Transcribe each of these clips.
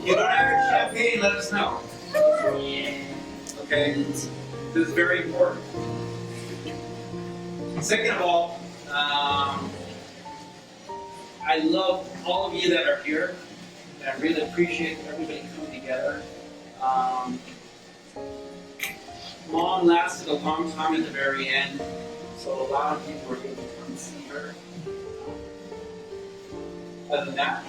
You don't have champagne, let us know. Okay? This is very important. Second of all, I love all of you that are here. I really appreciate everybody coming together. Mom lasted a long time at the very end, so a lot of people were able to come see her. Other than that,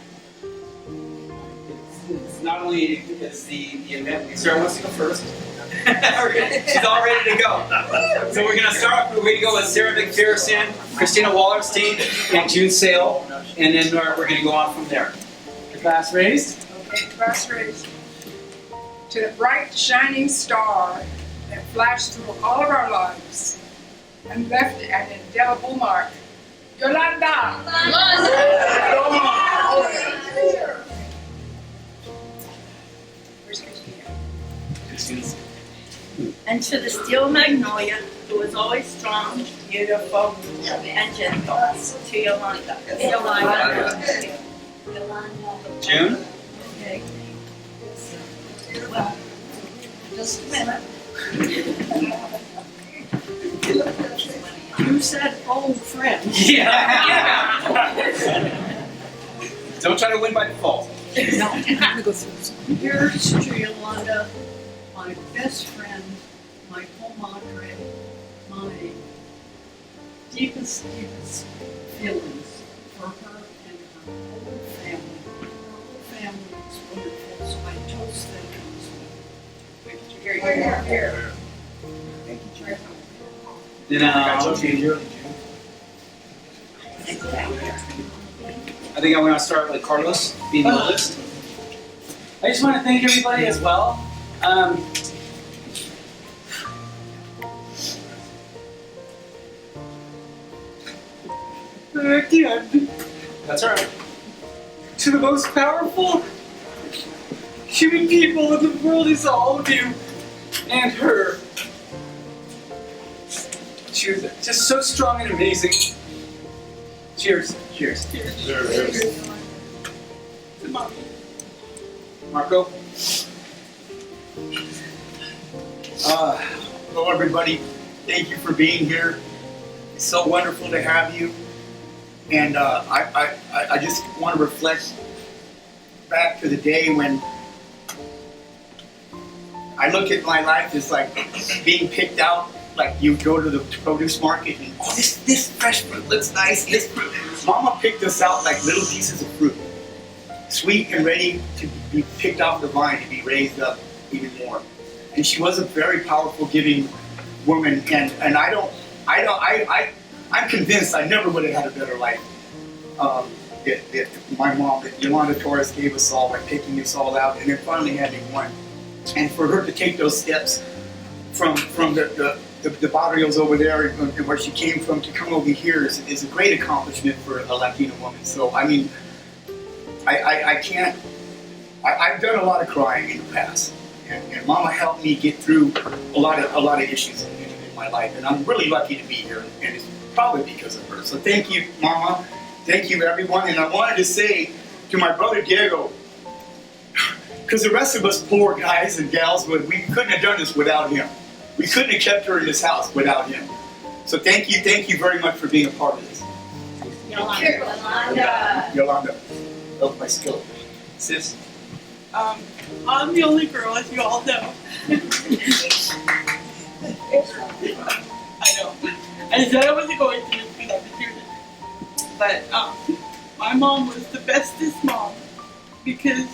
it's not only is the event. Sarah wants to go first. She's all ready to go. So we're going to start off. We're going to go with Sarah McPherson, Christina Wallerstein, and June Sale, and then we're going to go on from there. The glass raised. Okay, glass raised. To the bright shining star that flashed through all of our lives and left an indelible mark. Yolanda! Where's Christina? And to the steel magnolia, who was always strong, beautiful, and gentle, to Yolanda. June? Okay. Well, just a minute. You said old friend. Yeah. Don't try to win by default. No, I'm gonna go through. Here's to Yolanda, my best friend, my compadre, my deepest feelings for her and her whole family. Her whole family is wonderful, so I toast them. Here. Thank you, June. Then, I think I'm going to start with Carlos, being the oldest. I just want to thank everybody as well. Again, that's all right. To the most powerful human people in the world is all of you and her. She was just so strong and amazing. Cheers. Cheers. Cheers. Marco. Hello everybody, thank you for being here. It's so wonderful to have you. And I just want to reflect back to the day when I look at my life as like being picked out. Like you go to the produce market and this fresh fruit looks nice. This fruit. Mama picked us out like little pieces of fruit, sweet and ready to be picked off the vine to be raised up even more. And she was a very powerful, giving woman. And I'm convinced I never would have had a better life. That my mom, that Yolanda Torres gave us all by picking us all out, and then finally having one. And for her to take those steps from the barrios over there and where she came from to come over here is a great accomplishment for a Latina woman. So I mean, I've done a lot of crying in the past, and Mama helped me get through a lot of issues in my life, and I'm really lucky to be here, and it's probably because of her. So thank you, Mama. Thank you, everyone. And I wanted to say to my brother Diego, because the rest of us poor guys and gals, we couldn't have done this without him. We couldn't have kept her in this house without him. So thank you very much for being a part of this. Yolanda. Oh, my skill. Sis. I'm the only girl, as you all know. I know. I said I wasn't going to just be like the but my mom was the bestest mom because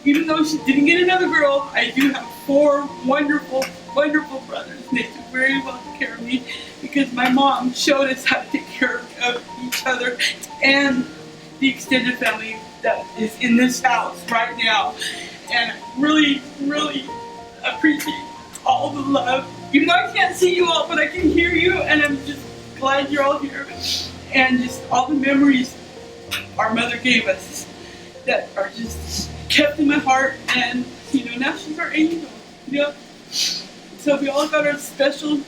even though she didn't get another girl, I do have 4 wonderful wonderful brothers. They took very well care of me because my mom showed us how to take care of each other and the extended family that is in this house right now. And I really, really appreciate all the love. Even though I can't see you all, but I can hear you, and I'm just glad you're all here. And just all the memories our mother gave us that are just kept in my heart. And now she's our angel. So we all got our special,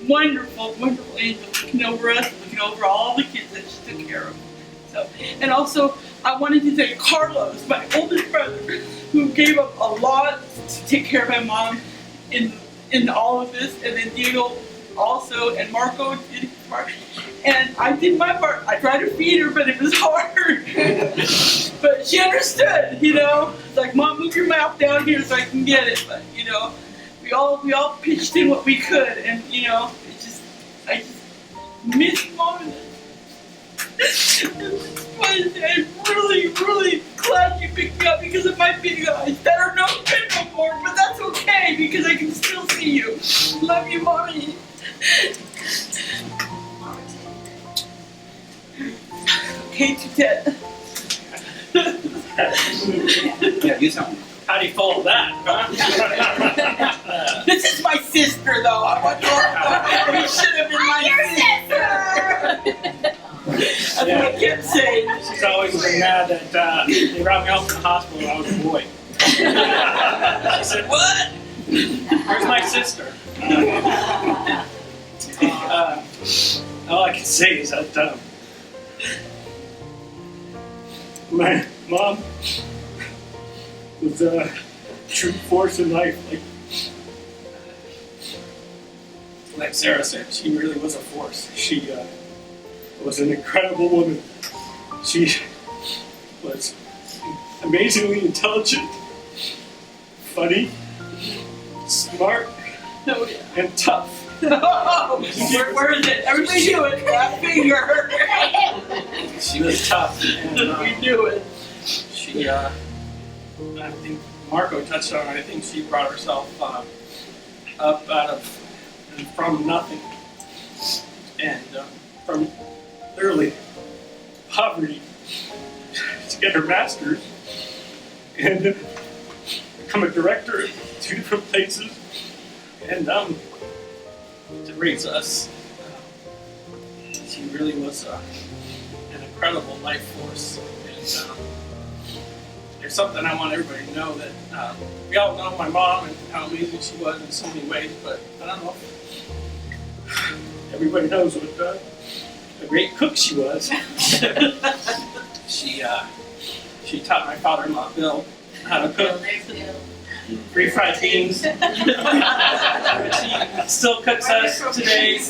wonderful, wonderful angel looking over us, looking over all the kids that she took care of. So, and also, I wanted to thank Carlos, my oldest brother, who gave up a lot to take care of my mom in all of this, and then Diego also, and Marco did his part. And I did my part. I tried to feed her, but it was hard. But she understood, It's like, Mom, move your mouth down here so I can get it. But, we all pitched in what we could, and, I just miss Mom. And I'm really, really glad you picked me up because of my big eyes that are no good anymore, but that's okay because I can still see you. Love you, Mommy. Okay, to Ted. Yeah, you sound. How do you follow that, huh? This is my sister, though. I want you to should have been my sister. That's what I kept saying. She's always been mad that they brought me home from the hospital when I was a boy. She said, "What? Where's my sister?" All I can say is that my mom was a true force in life. Like Sarah said, she really was a force. She was an incredible woman. She was amazingly intelligent, funny, smart, and tough. Where is it? Everybody do it. That finger. She was tough. And, We do it. She, I think Marco touched on it. I think she brought herself up out of and from nothing, and from literally poverty to get her master's and become a director at 2 different places, and to raise us. She really was an incredible life force. And there's something I want everybody to know, that we all know my mom and how amazing she was in so many ways, but I don't know if everybody knows what a great cook she was. She taught my father-in-law Bill how to cook refried beans. She still cooks us today,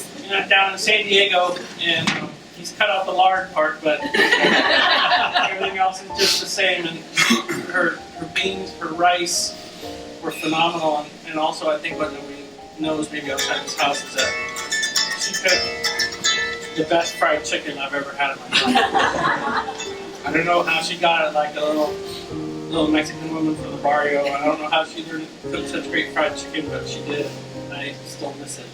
down in San Diego, and he's cut out the lard part, but everything else is just the same. And her beans, her rice were phenomenal. And also, I think what nobody knows maybe outside this house is that she cooked the best fried chicken I've ever had in my life. I don't know how she got it, like a little Mexican woman from the barrio. I don't know how she learned to cook such great fried chicken, but she did. And I still miss it.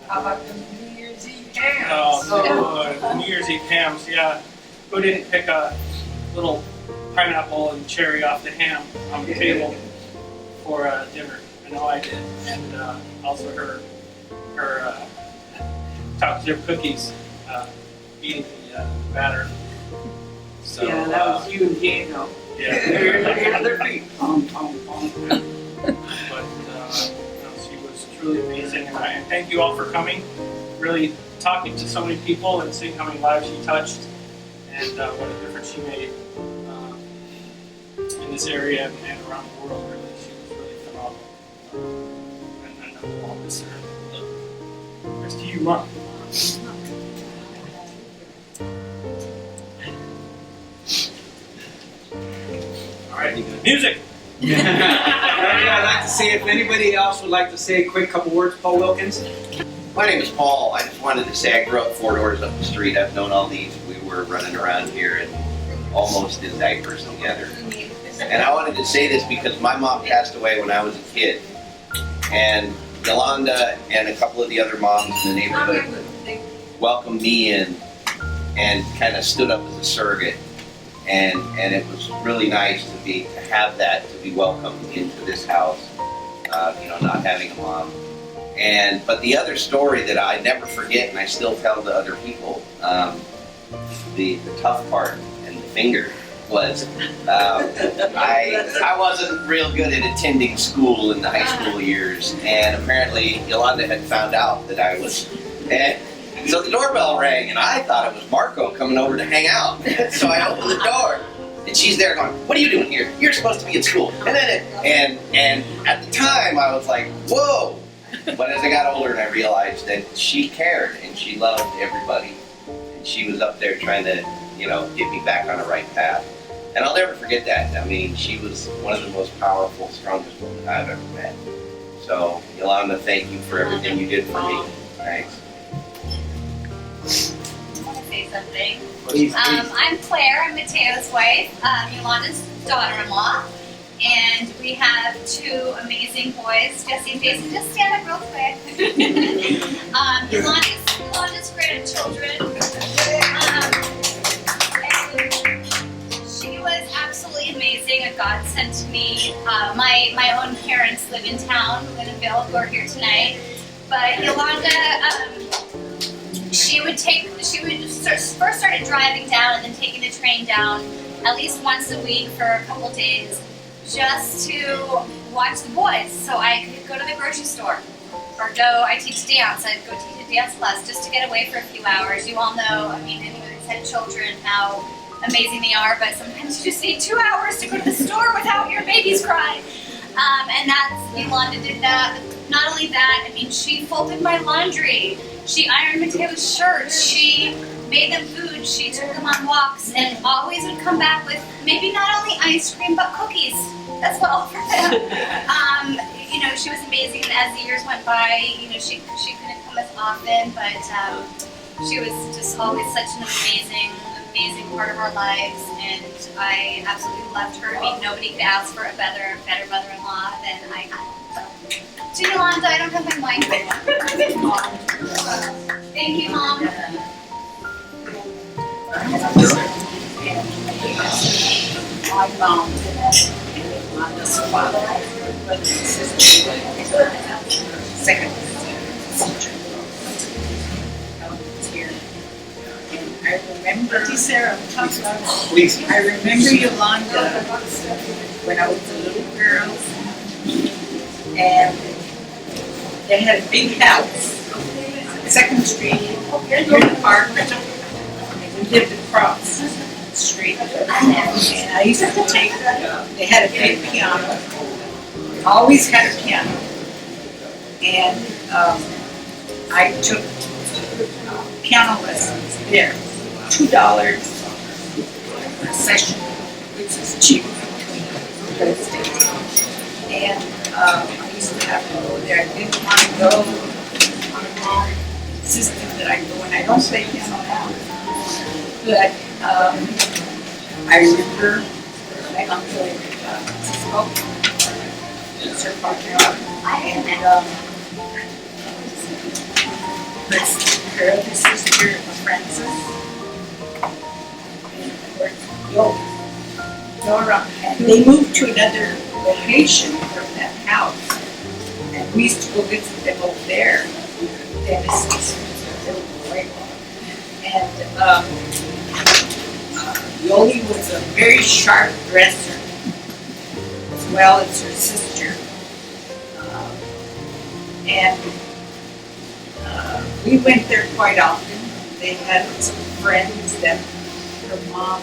How about the New Year's Eve hams? The New Year's Eve hams, yeah. Who didn't pick a little pineapple and cherry off the ham on the table for dinner? I know I did. And also her chocolate chip cookies, eating the batter. So, Yeah, that was you and Diego. Yeah. The other feet. But she was truly amazing, and I thank you all for coming, really talking to so many people and seeing how many lives she touched, and what a difference she made in this area and around the world. Really, she was really phenomenal, and I know we'll all miss her. Here's to you, Mom. All right, music. I'd like to see if anybody else would like to say a quick couple words. Paul Wilkins. My name is Paul. I just wanted to say I grew up 4 doors up the street. I've known all these. We were running around here, and almost in diapers together. And I wanted to say this because my mom passed away when I was a kid. And Yolanda and a couple of the other moms in the neighborhood welcomed me in and kind of stood up as a surrogate. And it was really nice to have that, to be welcomed into this house, not having a mom. But the other story that I never forget, and I still tell to other people, the tough part and the finger was, I wasn't real good at attending school in the high school years, and apparently Yolanda had found out that I was, and so the doorbell rang, and I thought it was Marco coming over to hang out. So I opened the door, and she's there going, "What are you doing here? You're supposed to be at school." And at the time I was like, "Whoa!" But as I got older, and I realized that she cared and she loved everybody, and she was up there trying to, get me back on the right path. And I'll never forget that. I mean, she was one of the most powerful, strongest women I've ever met. So, Yolanda, thank you for everything you did for me. Thanks. I want to say something. Please, I'm Claire. I'm Mateo's wife, Yolanda's daughter-in-law, and we have two amazing boys, Jesse and Jason. Just stand up real quick. Yolanda's grandchildren. She was absolutely amazing. A godsend to me. My own parents live in town, live in Vail, who are here tonight. But Yolanda. She first started driving down and then taking the train down at least once a week for a couple days just to watch the boys. So I could go to the grocery store or I teach dance. I'd go teach a dance class just to get away for a few hours. You all know, anyone that's had children, how amazing they are, but sometimes you just need 2 hours to go to the store without your babies crying. And Yolanda did that. Not only that, she folded my laundry. She ironed Mateo's shirts. She made them food. She took them on walks and always would come back with maybe not only ice cream but cookies as well for them. She was amazing. And as the years went by, she couldn't come as often, but she was just always such an amazing part of our lives, and I absolutely loved her. Nobody could ask for a better mother-in-law than I had. To Yolanda, I don't have my mic. Thank you, Mom. My mom and Yolanda's father, brother and sister, second sister, here. And I remember, Sarah, please. I remember Yolanda when I was a little girl, and they had a big house on 2nd Street, near the park, and we lived across the street. And I used to take, they had a big piano, always had a piano, and I took piano lessons there, $2 a session, which is cheap between those days. And I used to have to go there. I didn't want to go. My mom insisted that I go, and I don't play piano now. But I remember my uncle Cisco, Sir Parker, and her other sister, Frances, and of course, Nora. And they moved to another location from that house, and we used to go visit them over there. Dennis was a little boy, and Yoli was a very sharp dresser, as well as her sister, and we went there quite often. They had some friends that her mom,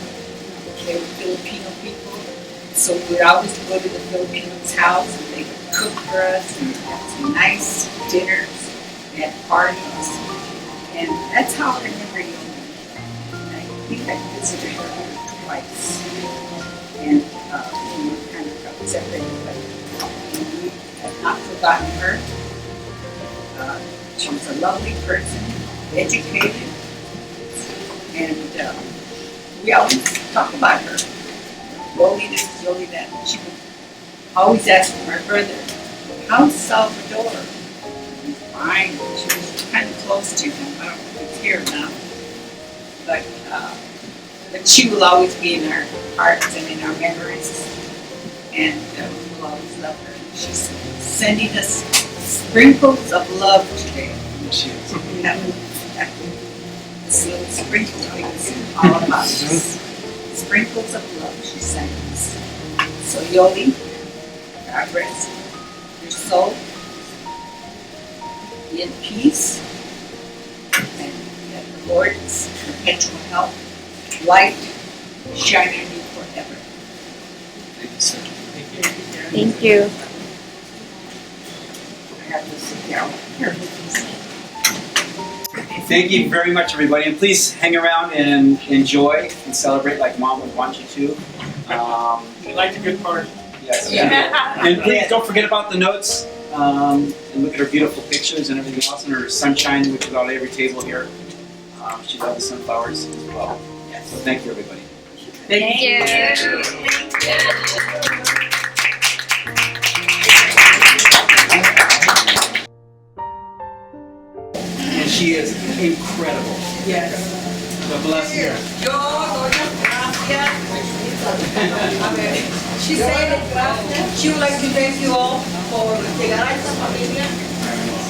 they were Filipino people. So we'd always go to the Filipinos' house, and they would cook for us and have some nice dinners and parties. And that's how I remember you. I think I visited her twice. And we kind of got separated, but we have not forgotten her. She was a lovely person, educated, and we always talk about her. Violinest, Yolanda. She would always ask my brother, how's Salvador? Fine. She was kind of close to him. I don't know if it's here now. But she will always be in our hearts and in our memories. And we will always love her. She's sending us sprinkles of love today. She is. This little sprinkle things all about us. Sprinkles of love she sent us. So Yoli, God rest your soul. Be in peace. And that the Lord's perpetual help, light, shine on you forever. Thank you, sir. Thank you. I have to sit down here with you. Thank you very much, everybody, and please hang around and enjoy and celebrate like Mom would want you to. We liked a good party. Yes. And please don't forget about the notes and look at her beautiful pictures and everything else, and her sunshine, which is on every table here. She loves the sunflowers as well. So thank you, everybody. Thank And she is incredible. Yes. God bless you. Yo doy las gracias. A ver, she said she would like to thank you all for llegar a esta familia,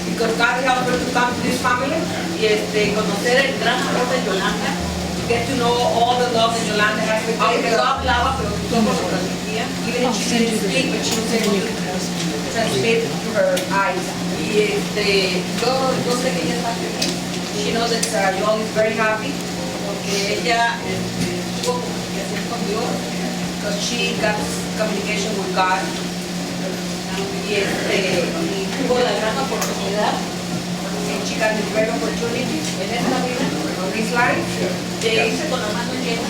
because God helped her to come to this family y conocer el gran amor de Yolanda, to get to know all the love that Yolanda has for you. Aunque no hablaba, pero sus ojos lo transmitían. Even if she didn't speak, but she was able to translate through her eyes. Y yo sé que ella está feliz. She knows that Yolanda is very happy. Porque ella tuvo comunicación con Dios, because she got communication with God, y tuvo la gran oportunidad, and she got the great opportunity en esta vida, on this life, de irse con la mano llena,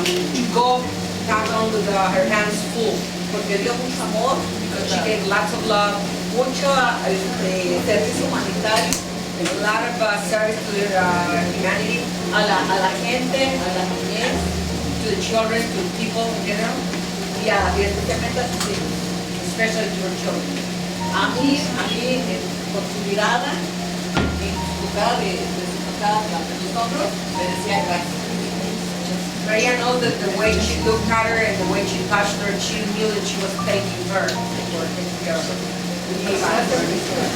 to go not on with her hands full, porque dio mucho amor, because she gave lots of love, mucho servicio humanitario, a lot of service to humanity, a la gente, a la niñez, to the children, to the people in general, y especialmente a sus hijos, especially to her children. A mí, por su mirada, en su cara de nosotros, le decía gracias. Maria knows that the way she looked at her and the way she touched her, she knew that she was thanking her for taking care of her.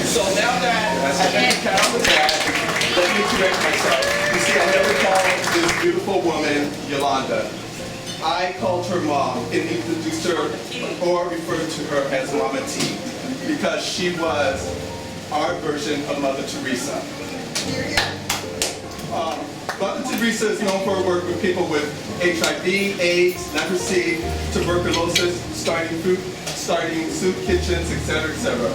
So now that I had to count on the dad, let me correct myself. You see, I never called this beautiful woman Yolanda. I called her mom and introduced her or referred to her as Mama T, because she was our version of Mother Teresa. Mother Teresa is known for her work with people with HIV, AIDS, leprosy, tuberculosis, starting soup kitchens, etc., etc.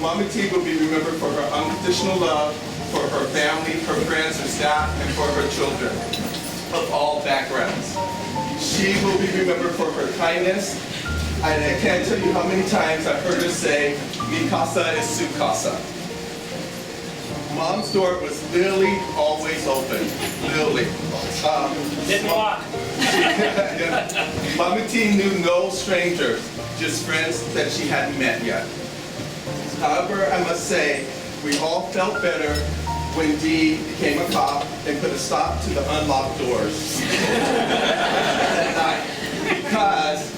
Mama T will be remembered for her unconditional love for her family, her friends, her staff, and for her children of all backgrounds. She will be remembered for her kindness, and I can't tell you how many times I've heard her say, "Mi casa es su casa." Mom's door was literally always open, literally. Didn't walk. Mama T knew no strangers, just friends that she hadn't met yet. However, I must say, we all felt better when Dee became a cop and put a stop to the unlocked doors at night. Because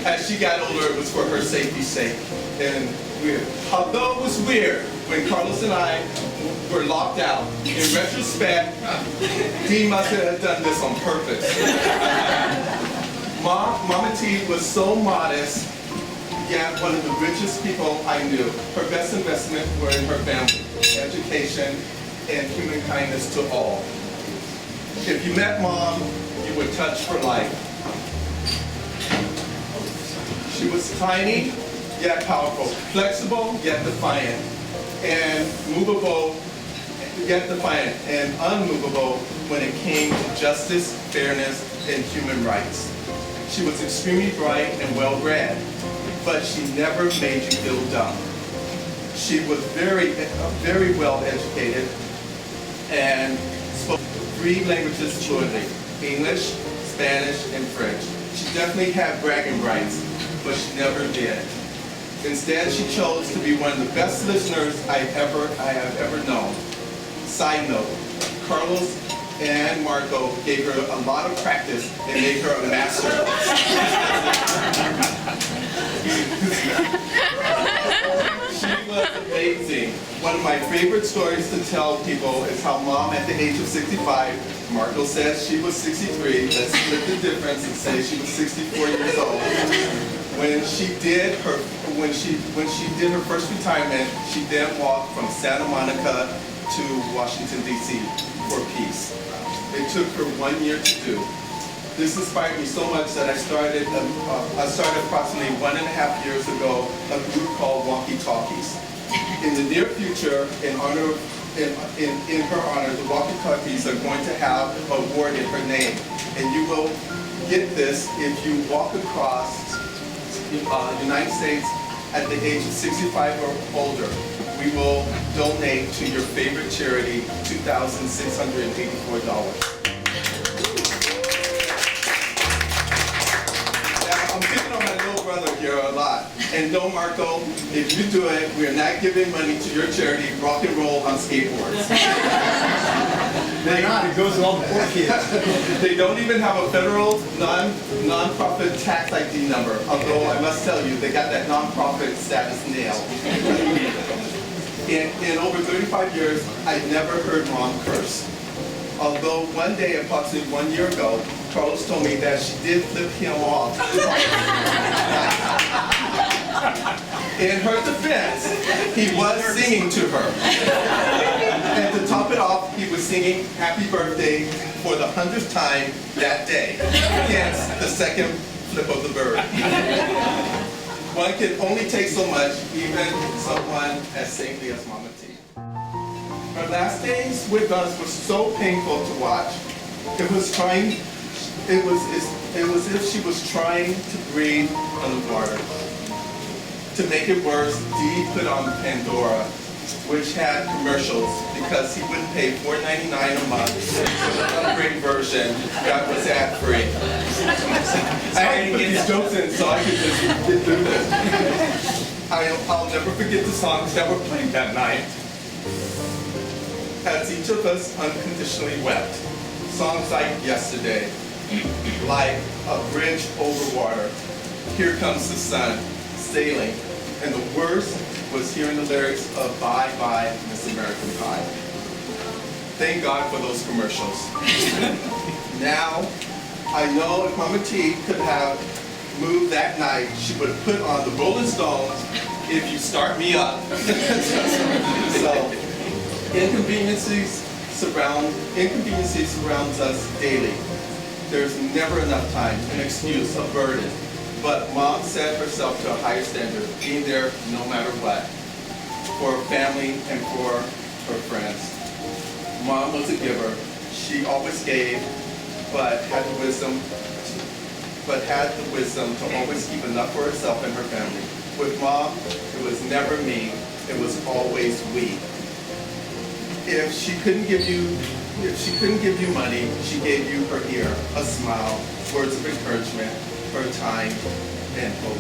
as she got older, it was for her safety's sake. And weird. Although it was weird when Carlos and I were locked out, in retrospect, Dee must have done this on purpose. Mama T was so modest, yet one of the richest people I knew. Her best investment were in her family, education, and human kindness to all. If you met Mom, you were touched for life. She was tiny, yet powerful, flexible, yet defiant, and movable, yet defiant, and unmovable when it came to justice, fairness, and human rights. She was extremely bright and well-read, but she never made you feel dumb. She was very well educated and spoke 3 languages fluently: English, Spanish, and French. She definitely had bragging rights, but she never did. Instead, she chose to be one of the best listeners I have ever known. Side note, Carlos and Marco gave her a lot of practice and made her a master. She was amazing. One of my favorite stories to tell people is how Mom, at the age of 65, Marco says she was 63. Let's split the difference and say she was 64 years old. When she did her first retirement, she then walked from Santa Monica to Washington D.C. for peace. It took her 1 year to do. This inspired me so much that I started approximately 1.5 years ago a group called Walkie Talkies. In the near future, in her honor, the Walkie Talkies are going to have a award in her name, and you will get this if you walk across the United States at the age of 65 or older. We will donate to your favorite charity $2,684. I'm picking on my little brother here a lot. And no, Marco, if you do it, we are not giving money to your charity, Rock and Roll on Skateboards. They're not, it goes to all the poor kids. They don't even have a federal non-profit tax ID number, although I must tell you, they got that non-profit status nailed. In over 35 years, I've never heard Mom curse. Although one day, approximately 1 year ago, Carlos told me that she did flip him off. In her defense, he was singing to her. And to top it off, he was singing Happy Birthday for the 100th time that day. Hence, the second flip of the bird. One can only take so much, even someone as saintly as Mama T. Her last days with us were so painful to watch. It was as if she was trying to breathe underwater. To make it worse, Dee put on Pandora, which had commercials because he wouldn't pay $4.99 a month for the upgrade version that was ad-free. I had to put these jokes in so I could just get through this. I'll never forget the songs that were played that night. As each of us unconditionally wept. Songs like Yesterday, like A Bridge Over Water, Here Comes the Sun, Sailing, and the worst was hearing the lyrics of Bye Bye Miss American Pie. Thank God for those commercials. Now, I know if Mama T could have moved that night, she would have put on the Rolling Stones, If You Start Me Up. So, inconveniences surrounds us daily. There's never enough time, an excuse, a burden. But Mom set herself to a higher standard, being there no matter what, for her family and for her friends. Mom was a giver. She always gave, but had the wisdom to always keep enough for herself and her family. With Mom, it was never me, it was always we. If she couldn't give you money, she gave you her ear, a smile, words of encouragement, her time, and hope.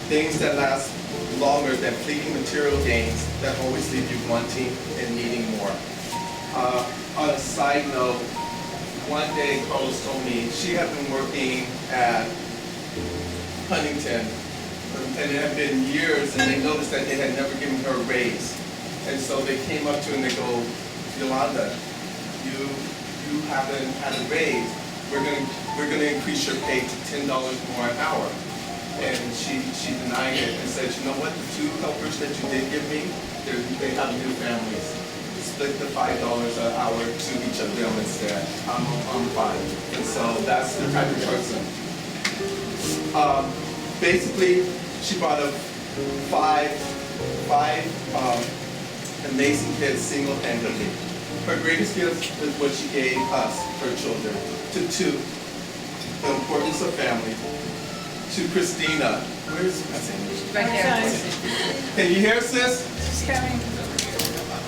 Things that last longer than fleeting material gains that always leave you wanting and needing more. On a side note, one day Carlos told me she had been working at Huntington, and it had been years, and they noticed that they had never given her a raise. And so they came up to her and they go, Yolanda, you haven't had a raise. We're gonna increase your pay to $10 more an hour. And she denied it and said, you know what, the two helpers that you did give me, they have new families. Split the $5 an hour to each of them instead. I'm fine. And so that's the type of person. Basically, she brought up five amazing kids single-handedly. Her greatest gift is what she gave us, her children. To two, the importance of family. To Christina, where's Christina? Right there. Can you hear, sis? She's coming.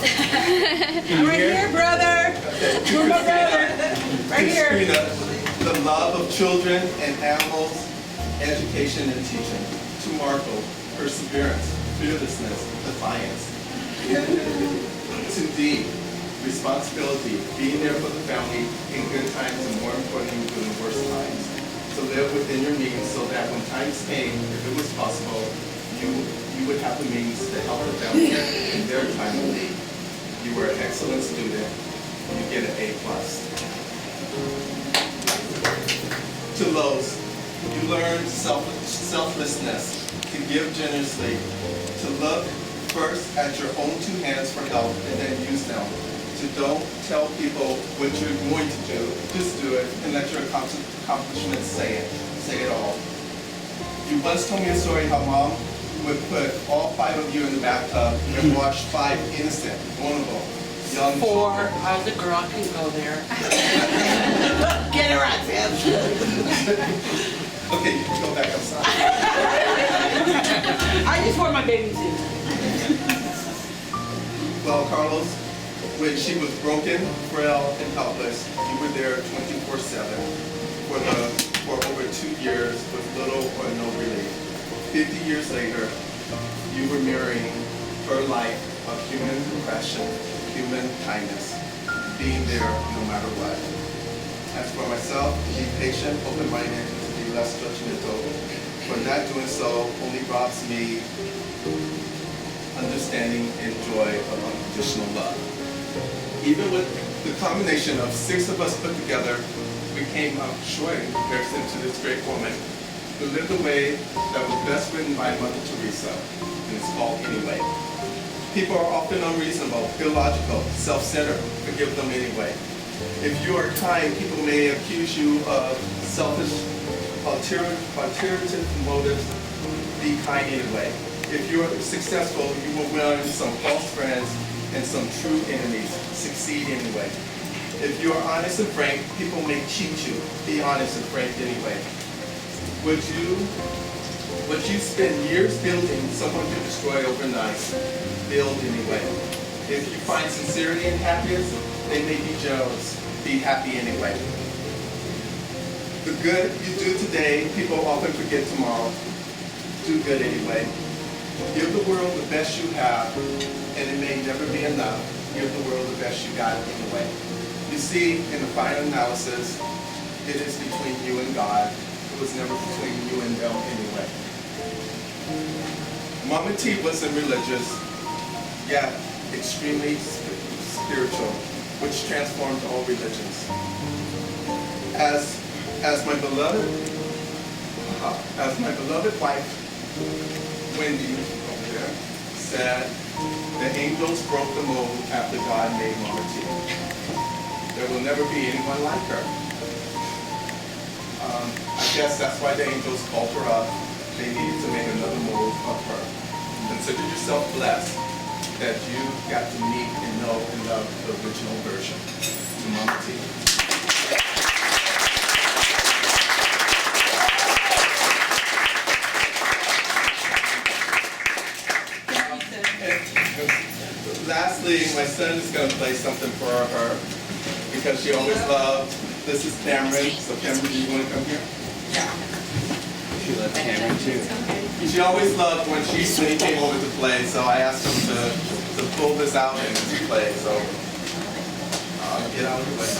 I'm right here, brother. Okay. To You're my Christina. brother. Right here. Christina, the love of children and animals, education and teaching. To Marco, perseverance, fearlessness, defiance. To D, responsibility, being there for the family in good times and more importantly, in the worst times. To live within your means so that when times came, if it was possible, you would have the means to help the family in their time of need. You were an excellent student. You get an A+. To Lowe's, you learned selflessness, to give generously, to look first at your own two hands for help and then use them. To don't tell people what you're going to do, just do it and let your accomplishments say it all. You once told me a story how Mom would put all 5 of you in the bathtub and wash 5 innocent, vulnerable, young 4. children. I was a girl, I can go there. Get her out, Sam. Okay, you can go back outside. I just wore my bathing suit. Well, Carlos, when she was broken, frail, and helpless, you were there 24/7 for over 2 years with little or no relief. 50 years later, you were mirroring her life of human compassion, human kindness, being there no matter what. As for myself, to be patient, open-minded, and to be less judgmental, for not doing so only robs me understanding and joy of unconditional love. Even with the combination of 6 of us put together, we came up short in comparison to this great woman who lived a way that was best written by Mother Teresa, and it's called Anyway. People are often unreasonable, illogical, self-centered. Forgive them anyway. If you are kind, people may accuse you of selfish, alternative motives. Be kind anyway. If you are successful, you will win some false friends and some true enemies. Succeed anyway. If you are honest and frank, people may cheat you. Be honest and frank anyway. What you spend years building, someone can destroy overnight. Build anyway. If you find sincerity and happiness, they may be jealous. Be happy anyway. The good you do today, people often forget tomorrow. Do good anyway. Give the world the best you have, and it may never be enough. Give the world the best you got anyway. You see, in the final analysis, it is between you and God. It was never between you and them anyway. Mama T wasn't religious, yet extremely spiritual, which transformed all religions. As my beloved wife, Wendy, over there, said, the angels broke the mold after God made Mama T. There will never be anyone like her. I guess that's why the angels called her up. They needed to make another mold of her. Consider yourself blessed that you got to meet and know and love the original version. To Mama T. Lastly, my son is going to play something for her because she always loved. This is Cameron. So Cameron, do you want to come here? Yeah. She loves Cameron too. She always loved when he came over to play, so I asked him to pull this out and to play. So get out of the way.